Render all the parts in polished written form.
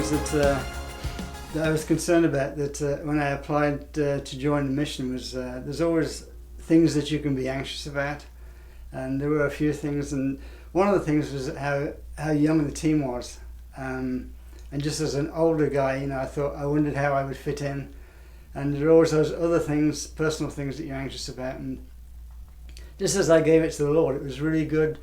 things that I was concerned about when I applied to join the mission was there's always things that you can be anxious about, and there were a few things, and one of the things was how young the team was, and just as an older guy, I wondered how I would fit in, and there are always those other things, personal things that you're anxious about, and just as I gave it to the Lord, it was really good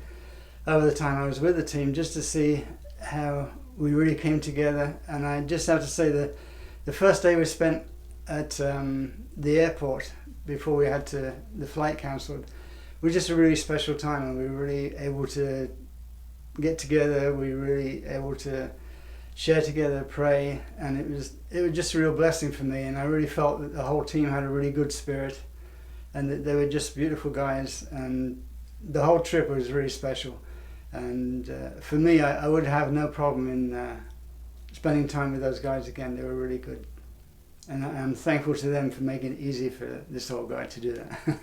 over the time I was with the team just to see how we really came together. And I just have to say that the first day we spent at the airport before we had the flight cancelled was just a really special time, and we were really able to get together, we were really able to share together, pray, and it was just a real blessing for me, and I really felt that the whole team had a really good spirit and that they were just beautiful guys, and the whole trip was really special. And for me, I would have no problem in spending time with those guys again. They were really good, and I'm thankful to them for making it easy for this old guy to do that.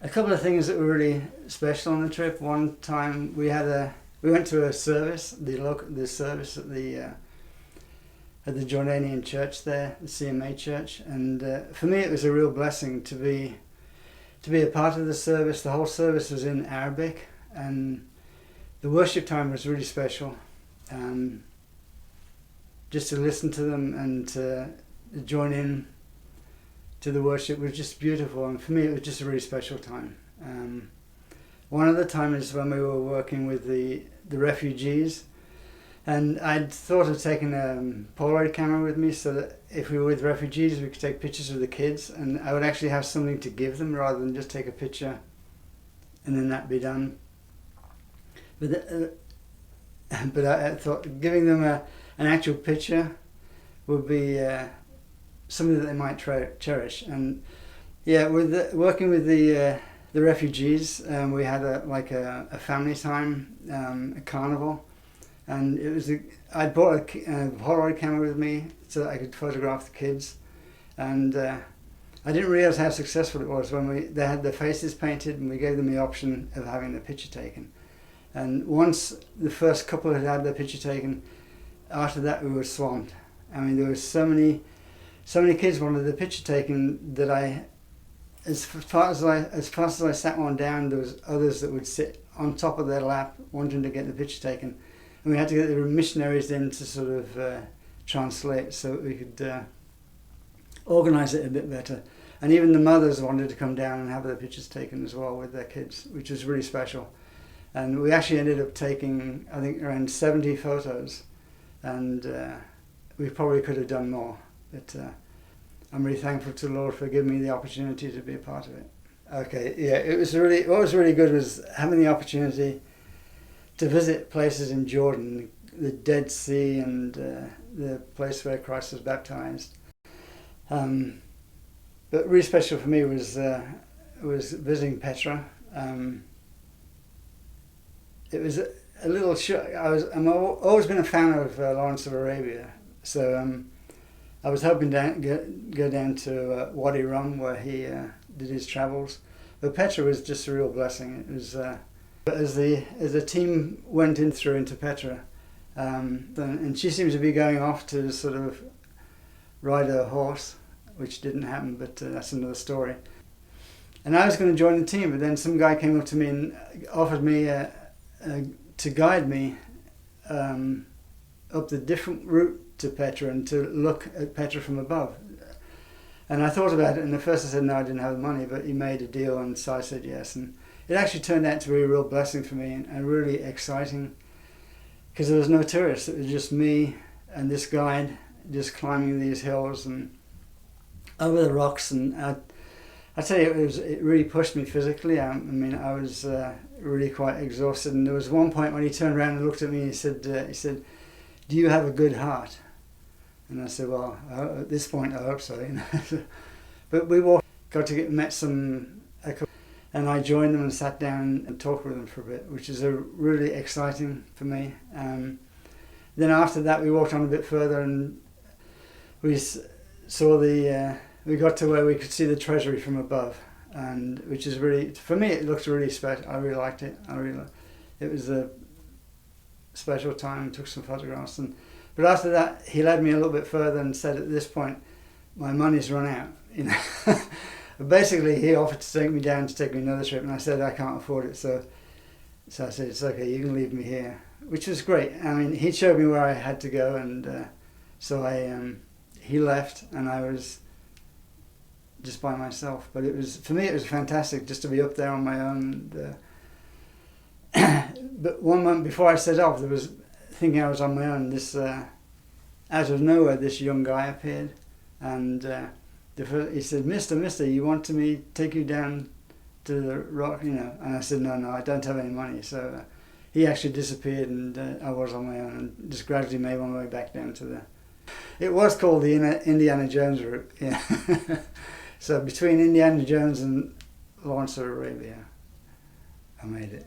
A couple of things that were really special on the trip. One time we went to a service, the service at the Jordanian church there, the CMA church, and for me it was a real blessing to be a part of the service. The whole service was in Arabic, and the worship time was really special. Just to listen to them and to join in to the worship was just beautiful, and for me it was just a really special time. One other time is when we were working with the refugees, and I'd thought of taking a Polaroid camera with me so that if we were with refugees we could take pictures of the kids, and I would actually have something to give them rather than just take a picture and then that be done. But I thought giving them an actual picture would be something that they might cherish. And yeah, working with the refugees, we had a family time, a carnival, and I'd brought a Polaroid camera with me so that I could photograph the kids, and I didn't realize how successful it was when they had their faces painted and we gave them the option of having their picture taken. And once the first couple had their picture taken, after that we were swamped. I mean, there were so many kids wanted their picture taken that as fast as I sat one down, there was others that would sit on top of their lap wanting to get the picture taken, and we had to get the missionaries in to sort of translate so that we could organise it a bit better. And even the mothers wanted to come down and have their pictures taken as well with their kids, which was really special. And we actually ended up taking, I think, around 70 photos, and we probably could have done more, but I'm really thankful to the Lord for giving me the opportunity to be a part of it. Okay, yeah, what was really good was having the opportunity to visit places in Jordan, the Dead Sea, and the place where Christ was baptized. But really special for me was visiting Petra. It was a little shock. I'm always been a fan of Lawrence of Arabia, so I was hoping to go down to Wadi Rum where he did his travels. But Petra was just a real blessing. It was but as the team went into Petra, and she seems to be going off to sort of ride a horse, which didn't happen, but that's another story. And I was going to join the team, but then some guy came up to me and offered me to guide me up the different route to Petra and to look at Petra from above. And I thought about it, and at first I said no, I didn't have the money, but he made a deal, and so I said yes. And it actually turned out to be a real blessing for me and really exciting, because there was no tourists. It was just me and this guide just climbing these hills and over the rocks. And I tell you, it really pushed me physically. I mean, I was really quite exhausted. And there was one point when he turned around and looked at me and he said, "Do you have a good heart?" And I said, "Well, at this point, I hope so." You know? But we met some, and I joined them and sat down and talked with them for a bit, which is really exciting for me. Then after that, we walked on a bit further and we saw we got to where we could see the treasury from above, and which is really, for me, it looked really special. I really liked it. It was a special time. Took some photographs, and But after that, he led me a little bit further and said, at this point, my money's run out. You know, basically, he offered to take me down to take me another trip, and I said I can't afford it. So I said, it's okay, you can leave me here, which was great. I mean, he showed me where I had to go, and he left, and I was just by myself. But for me, it was fantastic just to be up there on my own. But 1 month before I set off, thinking I was on my own, out of nowhere, this young guy appeared, and he said, Mister, you want me to take you down to the rock, you know? And I said, no, I don't have any money. So he actually disappeared, and I was on my own, and just gradually made my way back down to it was called the Indiana Jones route, yeah. So between Indiana Jones and Lawrence of Arabia, I made it.